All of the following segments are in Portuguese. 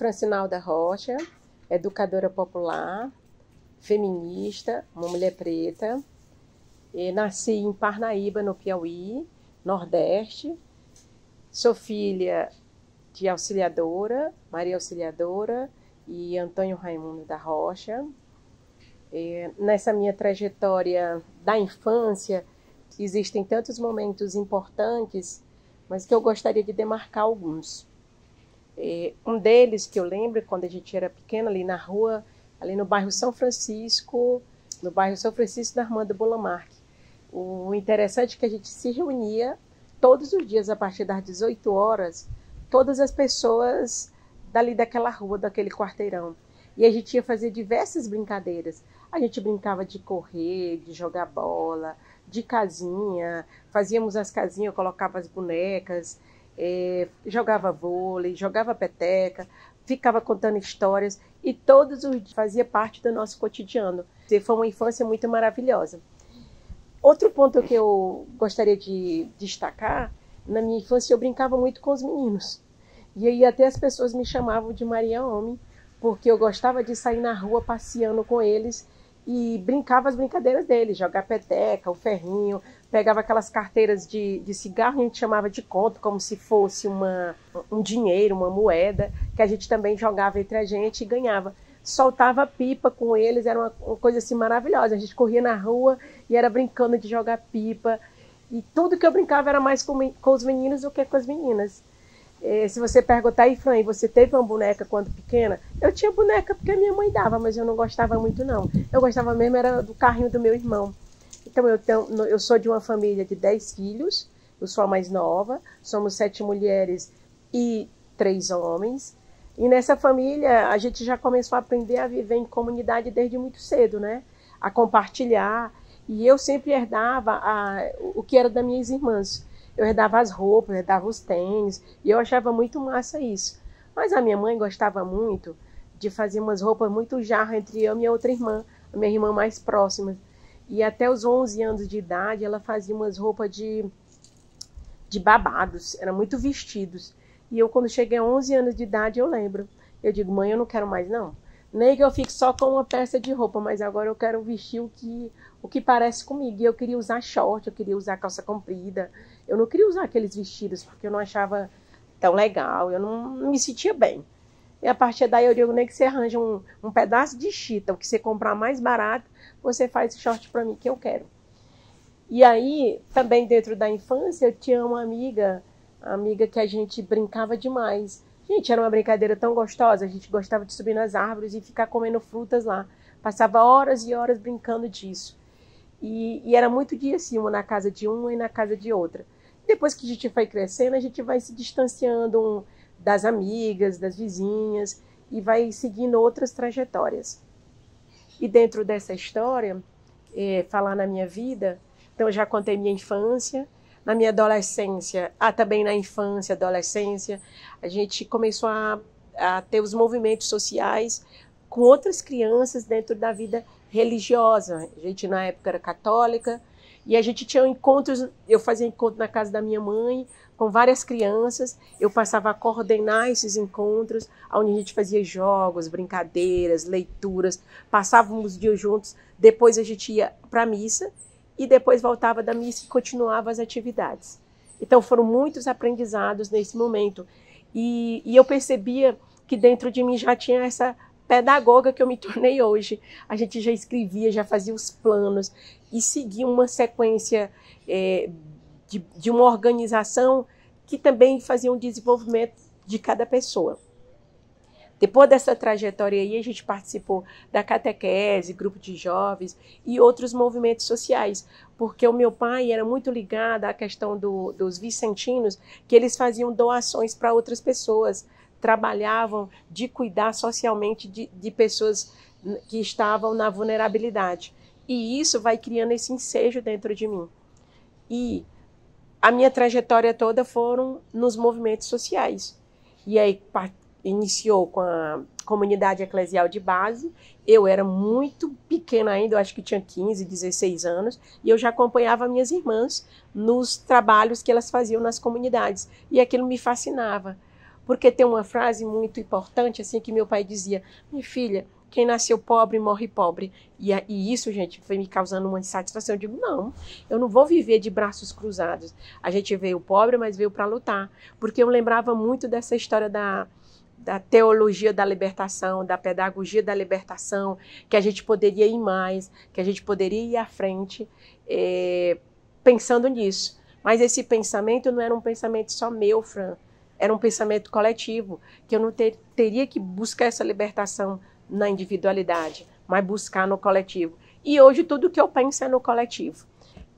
Francinalda Rocha, educadora popular, feminista, uma mulher preta. Nasci em Parnaíba, no Piauí, Nordeste. Sou filha de Auxiliadora, Maria Auxiliadora e Antônio Raimundo da Rocha. Nessa minha trajetória da infância, existem tantos momentos importantes, mas que eu gostaria de demarcar alguns. Um deles que eu lembro, quando a gente era pequena, ali na rua, ali no bairro São Francisco, da Armando Bolamarque. O interessante é que a gente se reunia todos os dias, a partir das 18 horas, todas as pessoas dali daquela rua, daquele quarteirão. E a gente ia fazer diversas brincadeiras. A gente brincava de correr, de jogar bola, de casinha, fazíamos as casinhas, colocava as bonecas, jogava vôlei, jogava peteca, ficava contando histórias e todos os dias fazia parte do nosso cotidiano. Foi uma infância muito maravilhosa. Outro ponto que eu gostaria de destacar, na minha infância eu brincava muito com os meninos. E aí até as pessoas me chamavam de Maria Homem, porque eu gostava de sair na rua passeando com eles e brincava as brincadeiras deles, jogar peteca, o ferrinho, pegava aquelas carteiras de cigarro, a gente chamava de conto, como se fosse um dinheiro, uma moeda, que a gente também jogava entre a gente e ganhava. Soltava pipa com eles, era uma coisa assim maravilhosa. A gente corria na rua e era brincando de jogar pipa. E tudo que eu brincava era mais com os meninos do que com as meninas. Se você perguntar aí, Fran, você teve uma boneca quando pequena? Eu tinha boneca porque a minha mãe dava, mas eu não gostava muito não. Eu gostava mesmo era do carrinho do meu irmão. Então eu sou de uma família de 10 filhos, eu sou a mais nova, somos 7 mulheres e 3 homens. E nessa família a gente já começou a aprender a viver em comunidade desde muito cedo, né? A compartilhar. E eu sempre herdava o que era das minhas irmãs. Eu herdava as roupas, herdava os tênis, e eu achava muito massa isso. Mas a minha mãe gostava muito de fazer umas roupas muito jarra entre eu e minha outra irmã, a minha irmã mais próxima. E até os 11 anos de idade ela fazia umas roupas de babados, eram muito vestidos. E eu, quando cheguei a 11 anos de idade, eu lembro. Eu digo, mãe, eu não quero mais, não. Nem que eu fique só com uma peça de roupa, mas agora eu quero vestir o que parece comigo. E eu queria usar short, eu queria usar calça comprida. Eu não queria usar aqueles vestidos, porque eu não achava tão legal, eu não me sentia bem. E a partir daí eu digo, nem que você arranja um pedaço de chita, o que você comprar mais barato, você faz esse short para mim que eu quero. E aí, também dentro da infância, eu tinha uma amiga que a gente brincava demais. Gente, era uma brincadeira tão gostosa, a gente gostava de subir nas árvores e ficar comendo frutas lá. Passava horas e horas brincando disso. E era muito dia assim, uma na casa de uma e na casa de outra. Depois que a gente foi crescendo, a gente vai se distanciando das amigas, das vizinhas e vai seguindo outras trajetórias. E dentro dessa história, falar na minha vida, então eu já contei minha infância. Na minha adolescência, também na infância, adolescência, a gente começou a ter os movimentos sociais com outras crianças dentro da vida religiosa. A gente, na época, era católica, e a gente tinha encontros, eu fazia encontro na casa da minha mãe, com várias crianças, eu passava a coordenar esses encontros, onde a gente fazia jogos, brincadeiras, leituras, passávamos dias juntos, depois a gente ia para a missa, e depois voltava da missa e continuava as atividades. Então foram muitos aprendizados nesse momento. E eu percebia que dentro de mim já tinha essa pedagoga que eu me tornei hoje. A gente já escrevia, já fazia os planos e seguia uma sequência de uma organização que também fazia um desenvolvimento de cada pessoa. Depois dessa trajetória aí, a gente participou da catequese, grupo de jovens e outros movimentos sociais, porque o meu pai era muito ligado à questão dos vicentinos, que eles faziam doações para outras pessoas, trabalhavam de cuidar socialmente de pessoas que estavam na vulnerabilidade. E isso vai criando esse ensejo dentro de mim. E a minha trajetória toda foram nos movimentos sociais. E aí iniciou com a comunidade eclesial de base. Eu era muito pequena ainda, eu acho que tinha 15, 16 anos, e eu já acompanhava minhas irmãs nos trabalhos que elas faziam nas comunidades. E aquilo me fascinava, Porque tem uma frase muito importante, assim, que meu pai dizia: minha filha, quem nasceu pobre morre pobre. E isso, gente, foi me causando uma insatisfação. Eu digo, não, eu não vou viver de braços cruzados. A gente veio pobre, mas veio para lutar. Porque eu lembrava muito dessa história da teologia da libertação, da pedagogia da libertação, que a gente poderia ir mais, que a gente poderia ir à frente, pensando nisso. Mas esse pensamento não era um pensamento só meu, Fran, era um pensamento coletivo, que eu não teria que buscar essa libertação na individualidade, mas buscar no coletivo. E hoje tudo que eu penso é no coletivo.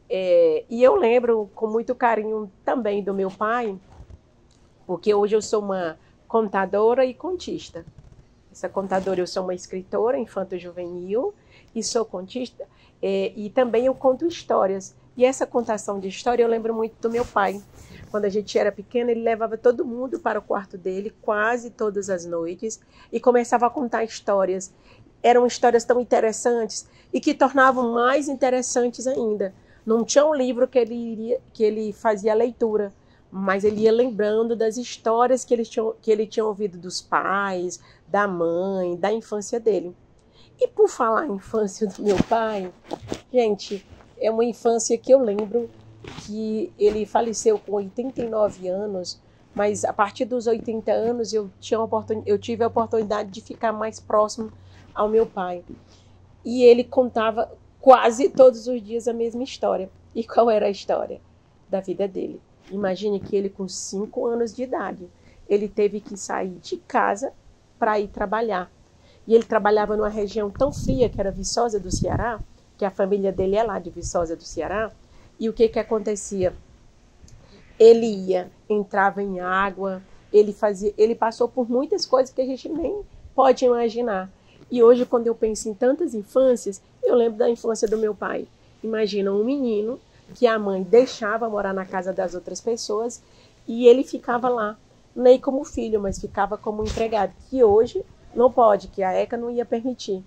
E eu lembro com muito carinho também do meu pai, porque hoje eu sou uma contadora e contista. Essa contadora, eu sou uma escritora infanto-juvenil e sou contista, e também eu conto histórias. E essa contação de história eu lembro muito do meu pai. Quando a gente era pequena, ele levava todo mundo para o quarto dele, quase todas as noites, e começava a contar histórias. Eram histórias tão interessantes e que tornavam mais interessantes ainda. Não tinha um livro que ele fazia leitura, mas ele ia lembrando das histórias que ele tinha ouvido dos pais, da mãe, da infância dele. E por falar em infância do meu pai, gente, é uma infância que eu lembro que ele faleceu com 89 anos, mas a partir dos 80 anos eu tive a oportunidade de ficar mais próximo ao meu pai. E ele contava quase todos os dias a mesma história. E qual era a história da vida dele? Imagine que ele, com 5 anos de idade, ele teve que sair de casa para ir trabalhar. E ele trabalhava numa região tão fria, que era Viçosa do Ceará, que a família dele é lá de Viçosa do Ceará. E o que acontecia? Ele entrava em água, ele passou por muitas coisas que a gente nem pode imaginar. E hoje, quando eu penso em tantas infâncias, eu lembro da infância do meu pai. Imagina um menino que a mãe deixava morar na casa das outras pessoas e ele ficava lá, nem como filho, mas ficava como empregado, que hoje não pode, que a ECA não ia permitir.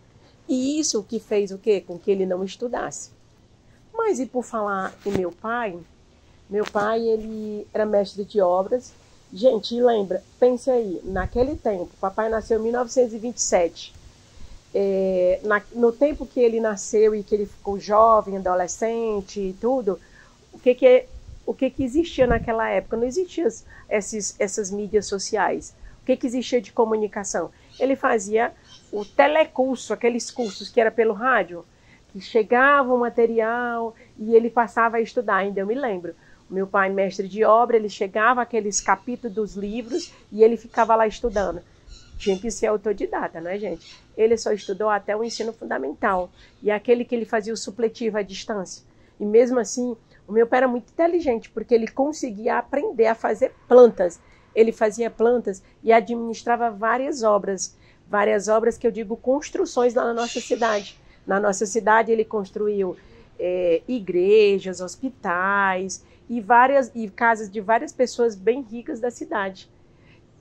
E isso que fez o quê? Com que ele não estudasse. Mas e por falar em meu pai, ele era mestre de obras. Gente, lembra, pense aí, naquele tempo, papai nasceu em 1927. No tempo que ele nasceu e que ele ficou jovem, adolescente e tudo, o que existia naquela época? Não existiam essas mídias sociais. O que existia de comunicação? Ele fazia o telecurso, aqueles cursos que era pelo rádio, que chegava o material e ele passava a estudar. Ainda eu me lembro. O meu pai, mestre de obra, ele chegava aqueles capítulos dos livros e ele ficava lá estudando. Tinha que ser autodidata, né, gente? Ele só estudou até o ensino fundamental. E aquele que ele fazia o supletivo à distância. E mesmo assim, o meu pai era muito inteligente, porque ele conseguia aprender a fazer plantas. Ele fazia plantas e administrava várias obras. Várias obras que eu digo construções lá na nossa cidade. Na nossa cidade ele construiu igrejas, hospitais e casas de várias pessoas bem ricas da cidade.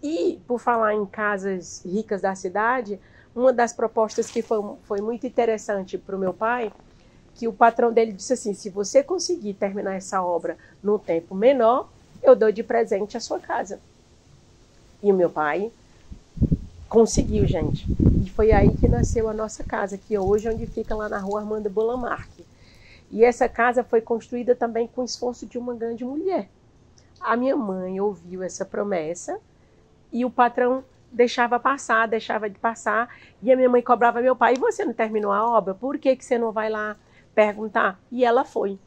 E, por falar em casas ricas da cidade, uma das propostas que foi muito interessante para o meu pai, que o patrão dele disse assim: se você conseguir terminar essa obra num tempo menor, eu dou de presente a sua casa. E o meu pai conseguiu, gente. E foi aí que nasceu a nossa casa, que hoje é onde fica lá na rua Armando Bolamarque. E essa casa foi construída também com o esforço de uma grande mulher. A minha mãe ouviu essa promessa e o patrão deixava de passar, e a minha mãe cobrava meu pai: e você não terminou a obra? Por que você não vai lá perguntar? E ela foi.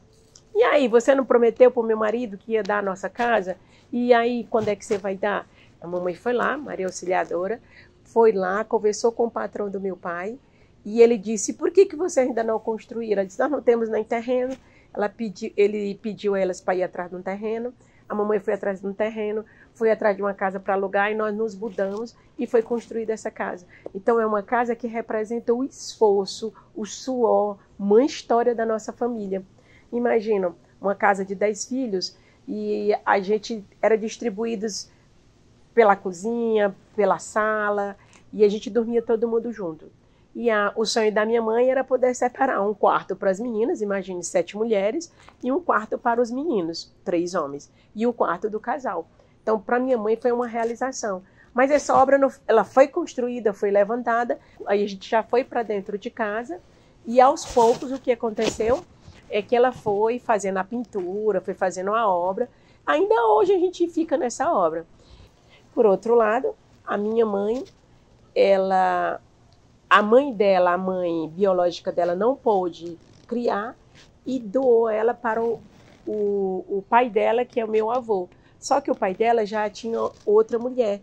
E aí, você não prometeu para o meu marido que ia dar a nossa casa? E aí, quando é que você vai dar? A mamãe foi lá, Maria Auxiliadora, foi lá, conversou com o patrão do meu pai, e ele disse: por que você ainda não construiu? Ela disse: nós não temos nem terreno. Ele pediu elas para ir atrás de um terreno. A mamãe foi atrás de um terreno, foi atrás de uma casa para alugar, e nós nos mudamos e foi construída essa casa. Então é uma casa que representa o esforço, o suor, uma história da nossa família. Imagina, uma casa de 10 filhos e a gente era distribuídos pela cozinha, pela sala, e a gente dormia todo mundo junto. E o sonho da minha mãe era poder separar um quarto para as meninas, imagine 7 mulheres, e um quarto para os meninos, 3 homens, e o quarto do casal. Então, para minha mãe foi uma realização. Mas essa obra, ela foi construída, foi levantada, aí a gente já foi para dentro de casa, e aos poucos o que aconteceu é que ela foi fazendo a pintura, foi fazendo a obra. Ainda hoje a gente fica nessa obra. Por outro lado, a minha mãe, a mãe dela, a mãe biológica dela, não pôde criar e doou ela para o pai dela, que é o meu avô. Só que o pai dela já tinha outra mulher.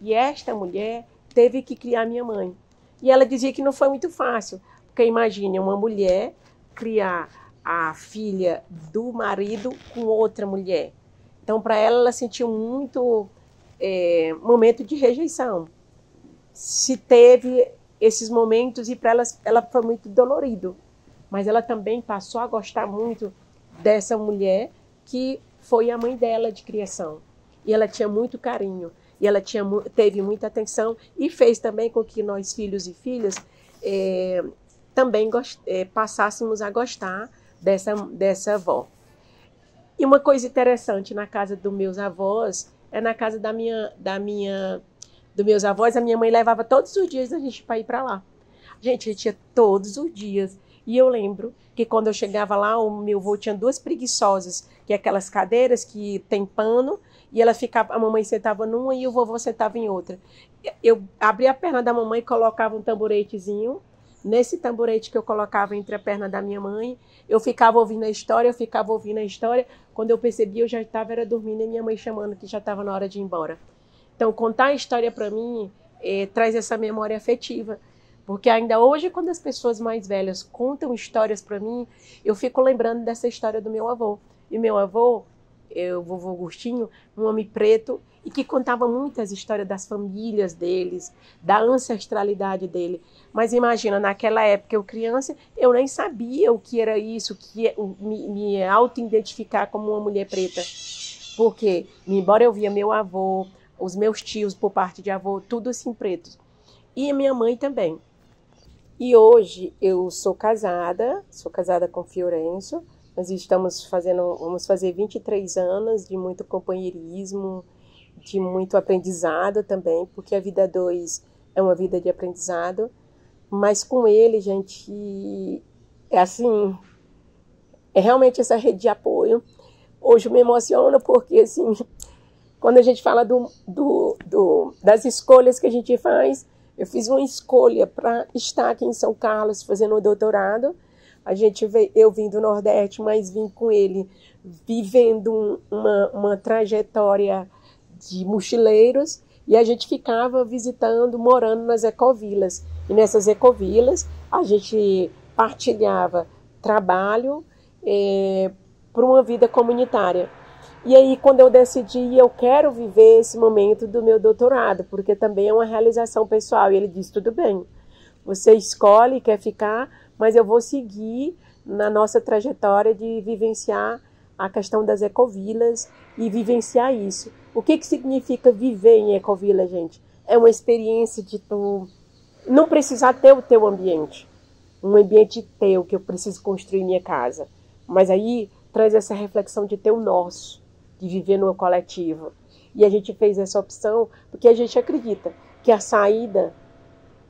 E esta mulher teve que criar minha mãe. E ela dizia que não foi muito fácil. Porque imagine uma mulher criar a filha do marido com outra mulher. Então, para ela sentiu muito momento de rejeição. Se teve esses momentos e para ela foi muito dolorido. Mas ela também passou a gostar muito dessa mulher que foi a mãe dela de criação. E ela tinha muito carinho. E ela teve muita atenção e fez também com que nós, filhos e filhas, também passássemos a gostar dessa avó. E uma coisa interessante na casa dos meus avós, na casa dos meus avós, a minha mãe levava todos os dias a gente para ir para lá. A gente ia todos os dias. E eu lembro que quando eu chegava lá, o meu avô tinha 2 preguiçosas, que é aquelas cadeiras que tem pano, e a mamãe sentava numa e o vovô sentava em outra. Eu abria a perna da mamãe e colocava um tamboretezinho. Nesse tamborete que eu colocava entre a perna da minha mãe, eu ficava ouvindo a história. Quando eu percebi, eu já estava dormindo e minha mãe chamando que já estava na hora de ir embora. Então, contar a história para mim traz essa memória afetiva. Porque ainda hoje, quando as pessoas mais velhas contam histórias para mim, eu fico lembrando dessa história do meu avô. E meu avô, o vovô Agostinho, um homem preto, e que contava muitas histórias das famílias deles, da ancestralidade dele. Mas imagina, naquela época, eu criança, eu nem sabia o que era isso, me auto-identificar como uma mulher preta. Porque, embora eu via meu avô, os meus tios por parte de avô, tudo assim pretos. E a minha mãe também. E hoje eu sou casada com Fiorenzo. Nós vamos fazer 23 anos de muito companheirismo, de muito aprendizado também, porque a vida 2 é uma vida de aprendizado. Mas com ele, gente, é realmente essa rede de apoio. Hoje me emociona porque, assim, quando a gente fala das escolhas que a gente faz, eu fiz uma escolha para estar aqui em São Carlos fazendo o doutorado. Eu vim do Nordeste, mas vim com ele vivendo uma trajetória de mochileiros, e a gente ficava visitando, morando nas ecovilas. E nessas ecovilas a gente partilhava trabalho para uma vida comunitária. E aí, quando eu decidi, eu quero viver esse momento do meu doutorado, porque também é uma realização pessoal. E ele disse, tudo bem, você escolhe, quer ficar, mas eu vou seguir na nossa trajetória de vivenciar a questão das ecovilas e vivenciar isso. O que significa viver em ecovila, gente? É uma experiência de tu não precisar ter o teu ambiente, um ambiente teu que eu preciso construir minha casa. Mas aí traz essa reflexão de ter o nosso, de viver no coletivo. E a gente fez essa opção porque a gente acredita que a saída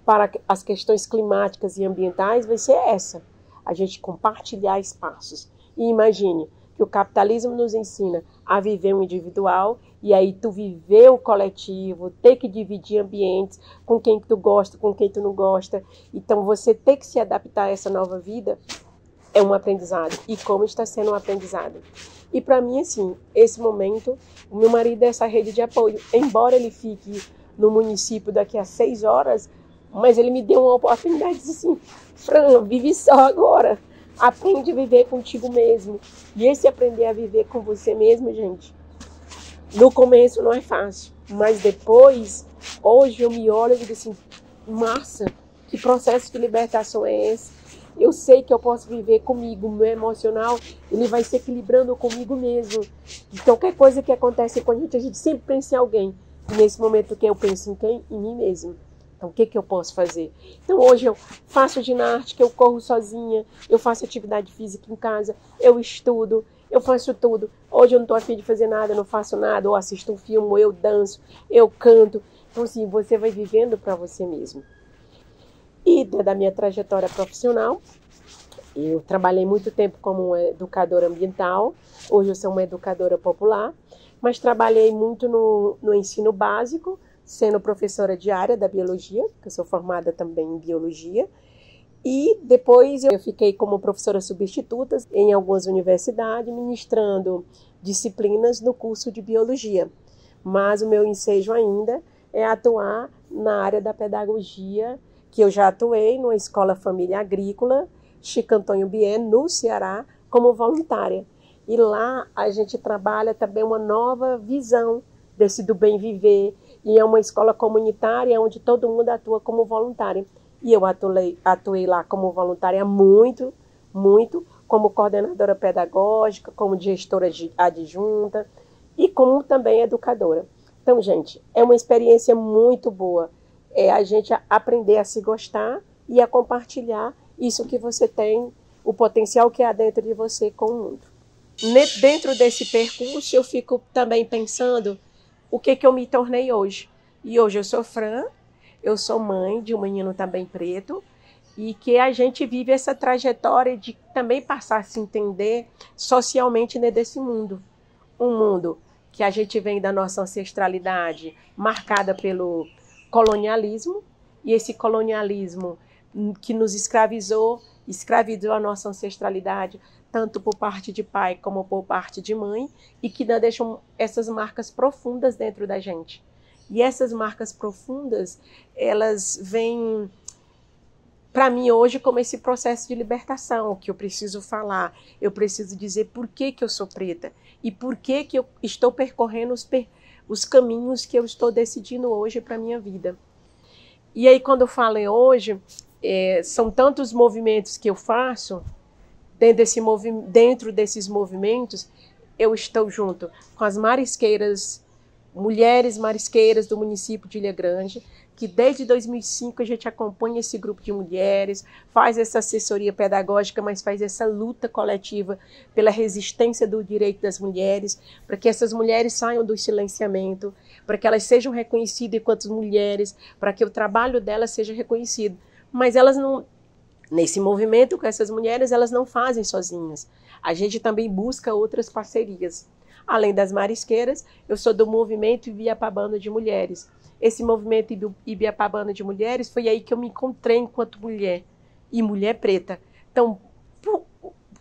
para as questões climáticas e ambientais vai ser essa, a gente compartilhar espaços. E imagine que o capitalismo nos ensina a viver o individual, e aí tu viver o coletivo, ter que dividir ambientes com quem tu gosta, com quem tu não gosta. Então você ter que se adaptar a essa nova vida é um aprendizado. E como está sendo um aprendizado. E para mim, assim, esse momento, o meu marido é essa rede de apoio. Embora ele fique no município daqui a 6 horas, mas ele me deu uma oportunidade de dizer assim, Fran, vive só agora. Aprende a viver contigo mesmo. E esse aprender a viver com você mesmo, gente, no começo não é fácil. Mas depois, hoje eu me olho e digo assim, massa, que processo de libertação é esse? Eu sei que eu posso viver comigo, o meu emocional, ele vai se equilibrando comigo mesmo. E qualquer coisa que acontece com a gente sempre pensa em alguém. E nesse momento que eu penso em quem? Em mim mesmo. Então, o que eu posso fazer? Então, hoje eu faço ginástica, eu corro sozinha, eu faço atividade física em casa, eu estudo, eu faço tudo. Hoje eu não estou a fim de fazer nada, eu não faço nada, ou assisto um filme, ou eu danço, eu canto. Então, assim, você vai vivendo para você mesmo. E da minha trajetória profissional, eu trabalhei muito tempo como educadora ambiental, hoje eu sou uma educadora popular, mas trabalhei muito no ensino básico, sendo professora de área da biologia, que eu sou formada também em biologia, e depois eu fiquei como professora substituta em algumas universidades, ministrando disciplinas no curso de biologia. Mas o meu ensejo ainda é atuar na área da pedagogia, que eu já atuei numa escola família agrícola, Chico Antônio Bien, no Ceará, como voluntária. E lá a gente trabalha também uma nova visão desse do bem viver, e é uma escola comunitária onde todo mundo atua como voluntário. E eu atuei lá como voluntária muito, como coordenadora pedagógica, como gestora adjunta e como também educadora. Então, gente, é uma experiência muito boa. É a gente aprender a se gostar e a compartilhar isso que você tem, o potencial que há dentro de você com o mundo. Dentro desse percurso, eu fico também pensando o que eu me tornei hoje. E hoje eu sou Fran, eu sou mãe de um menino também preto, e que a gente vive essa trajetória de também passar a se entender socialmente desse mundo. Um mundo que a gente vem da nossa ancestralidade marcada pelo colonialismo, e esse colonialismo que nos escravizou a nossa ancestralidade, tanto por parte de pai como por parte de mãe, e que ainda deixam essas marcas profundas dentro da gente. E essas marcas profundas, elas vêm para mim hoje como esse processo de libertação, que eu preciso falar, eu preciso dizer por que eu sou preta e por que eu estou percorrendo os caminhos que eu estou decidindo hoje para a minha vida. E aí quando eu falo em hoje, são tantos movimentos que eu faço, dentro desses movimentos, eu estou junto com as marisqueiras, mulheres marisqueiras do município de Ilha Grande, que desde 2005 a gente acompanha esse grupo de mulheres, faz essa assessoria pedagógica, mas faz essa luta coletiva pela resistência do direito das mulheres, para que essas mulheres saiam do silenciamento, para que elas sejam reconhecidas enquanto mulheres, para que o trabalho delas seja reconhecido. Mas elas não, nesse movimento com essas mulheres, elas não fazem sozinhas. A gente também busca outras parcerias. Além das marisqueiras, eu sou do movimento Ibiapabana de Mulheres. Esse movimento Ibiapabana de Mulheres foi aí que eu me encontrei enquanto mulher, e mulher preta. Então,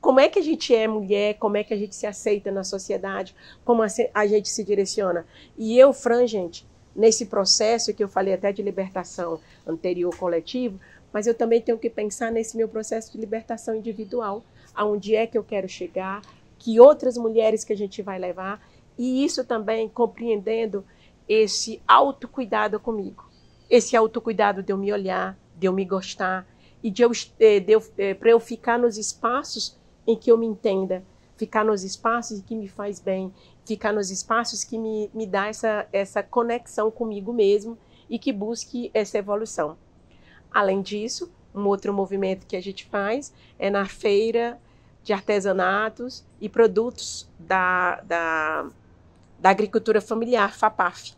como é que a gente é mulher, como é que a gente se aceita na sociedade, como a gente se direciona? E eu, Fran, gente, nesse processo que eu falei até de libertação anterior coletivo, mas eu também tenho que pensar nesse meu processo de libertação individual, aonde é que eu quero chegar, que outras mulheres que a gente vai levar, e isso também compreendendo esse autocuidado comigo. Esse autocuidado de eu me olhar, de eu me gostar, e para eu ficar nos espaços em que eu me entenda, ficar nos espaços que me faz bem, ficar nos espaços que me dá essa conexão comigo mesmo e que busque essa evolução. Além disso, um outro movimento que a gente faz é na feira de artesanatos e produtos da agricultura familiar, FAPAF.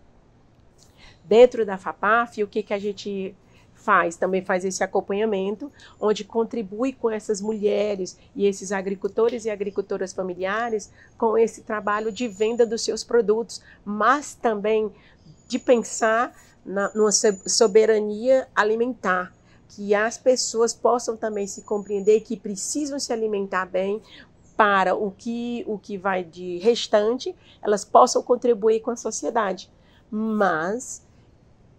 Dentro da FAPAF, o que a gente faz? Também faz esse acompanhamento, onde contribui com essas mulheres e esses agricultores e agricultoras familiares com esse trabalho de venda dos seus produtos, mas também de pensar numa soberania alimentar, que as pessoas possam também se compreender que precisam se alimentar bem para o que vai de restante, elas possam contribuir com a sociedade. Mas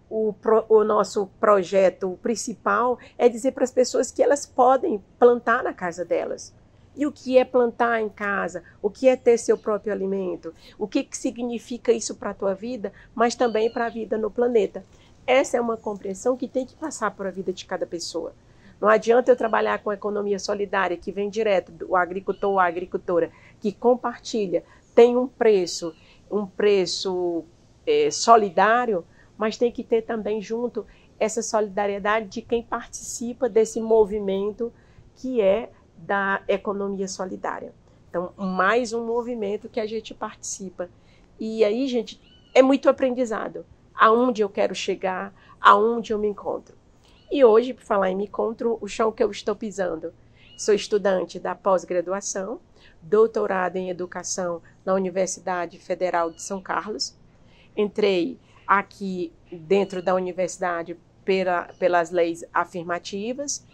o nosso projeto principal é dizer para as pessoas que elas podem plantar na casa delas. E o que é plantar em casa? O que é ter seu próprio alimento? O que significa isso para a tua vida, mas também para a vida no planeta? Essa é uma compreensão que tem que passar por a vida de cada pessoa. Não adianta eu trabalhar com a economia solidária, que vem direto do agricultor ou a agricultora, que compartilha, tem um preço solidário, mas tem que ter também junto essa solidariedade de quem participa desse movimento que é da economia solidária. Então, mais um movimento que a gente participa. E aí, gente, é muito aprendizado. Aonde eu quero chegar, aonde eu me encontro. E hoje, por falar em me encontro, o chão que eu estou pisando. Sou estudante da pós-graduação, doutorado em educação na Universidade Federal de São Carlos. Entrei aqui dentro da universidade pelas leis afirmativas.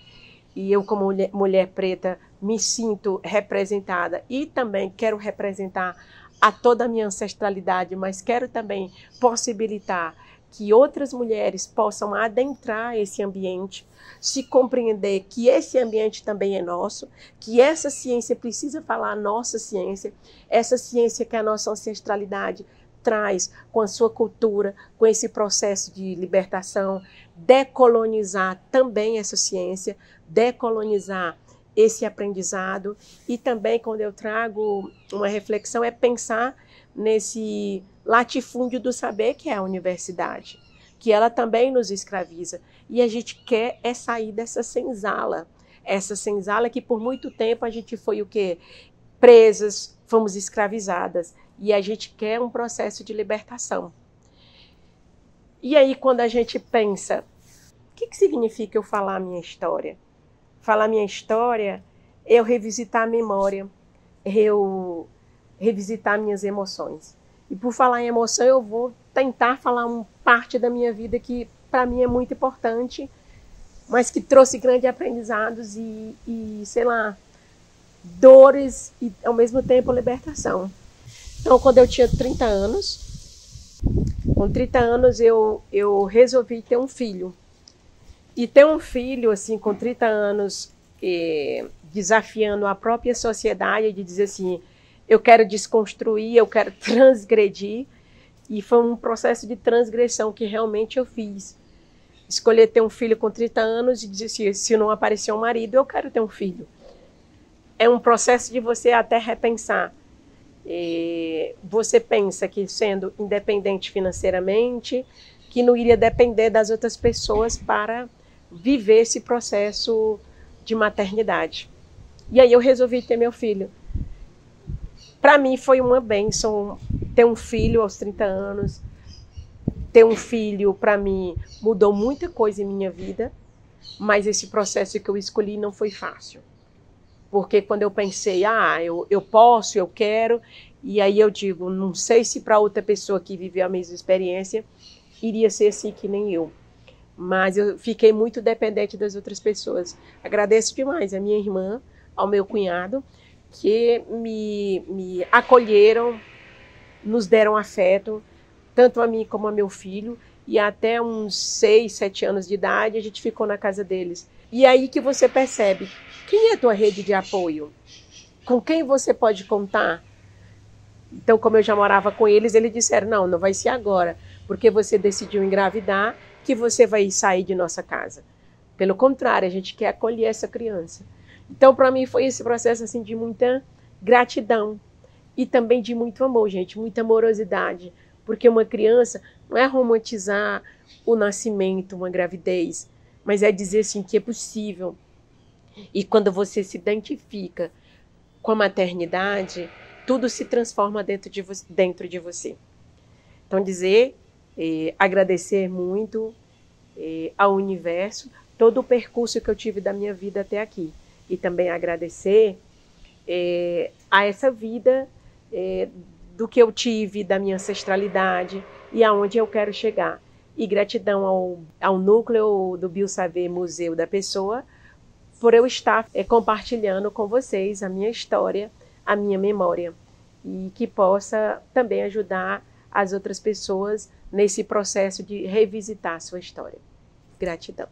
E eu, como mulher preta, me sinto representada e também quero representar a toda a minha ancestralidade, mas quero também possibilitar que outras mulheres possam adentrar esse ambiente, se compreender que esse ambiente também é nosso, que essa ciência precisa falar a nossa ciência, essa ciência que a nossa ancestralidade traz com a sua cultura, com esse processo de libertação, decolonizar também essa ciência, decolonizar esse aprendizado. E também, quando eu trago uma reflexão, é pensar nesse latifúndio do saber que é a universidade, que ela também nos escraviza. E a gente quer é sair dessa senzala que por muito tempo a gente foi o quê? Presas, fomos escravizadas. E a gente quer um processo de libertação. E aí, quando a gente pensa, o que significa eu falar a minha história? Falar a minha história é eu revisitar a memória, eu revisitar minhas emoções. E por falar em emoção, eu vou tentar falar uma parte da minha vida que para mim é muito importante, mas que trouxe grandes aprendizados e, sei lá, dores e ao mesmo tempo libertação. Então, quando eu tinha 30 anos, com 30 anos eu resolvi ter um filho. E ter um filho, assim, com 30 anos, desafiando a própria sociedade, de dizer assim, eu quero desconstruir, eu quero transgredir. E foi um processo de transgressão que realmente eu fiz. Escolher ter um filho com 30 anos e dizer assim, se não aparecer um marido, eu quero ter um filho. É um processo de você até repensar. Você pensa que sendo independente financeiramente, que não iria depender das outras pessoas para viver esse processo de maternidade. E aí eu resolvi ter meu filho. Para mim foi uma bênção ter um filho aos 30 anos. Ter um filho, para mim, mudou muita coisa em minha vida, mas esse processo que eu escolhi não foi fácil. Porque quando eu pensei, eu posso, eu quero, e aí eu digo, não sei se para outra pessoa que viveu a mesma experiência, iria ser assim que nem eu. Mas eu fiquei muito dependente das outras pessoas. Agradeço demais a minha irmã, ao meu cunhado, que me acolheram, nos deram afeto, tanto a mim como a meu filho, e até uns 6, 7 anos de idade a gente ficou na casa deles. E aí que você percebe, quem é a tua rede de apoio? Com quem você pode contar? Então, como eu já morava com eles, eles disseram, não vai ser agora, porque você decidiu engravidar, que você vai sair de nossa casa. Pelo contrário, a gente quer acolher essa criança. Então, para mim, foi esse processo assim, de muita gratidão e também de muito amor, gente, muita amorosidade. Porque uma criança não é romantizar o nascimento, uma gravidez, mas é dizer assim, que é possível. E quando você se identifica com a maternidade, tudo se transforma dentro de você. Então, agradecer muito ao universo todo o percurso que eu tive da minha vida até aqui. E também agradecer a essa vida do que eu tive, da minha ancestralidade e aonde eu quero chegar. E gratidão ao núcleo do Biosaber Museu da Pessoa por eu estar compartilhando com vocês a minha história, a minha memória. E que possa também ajudar as outras pessoas nesse processo de revisitar a sua história. Gratidão.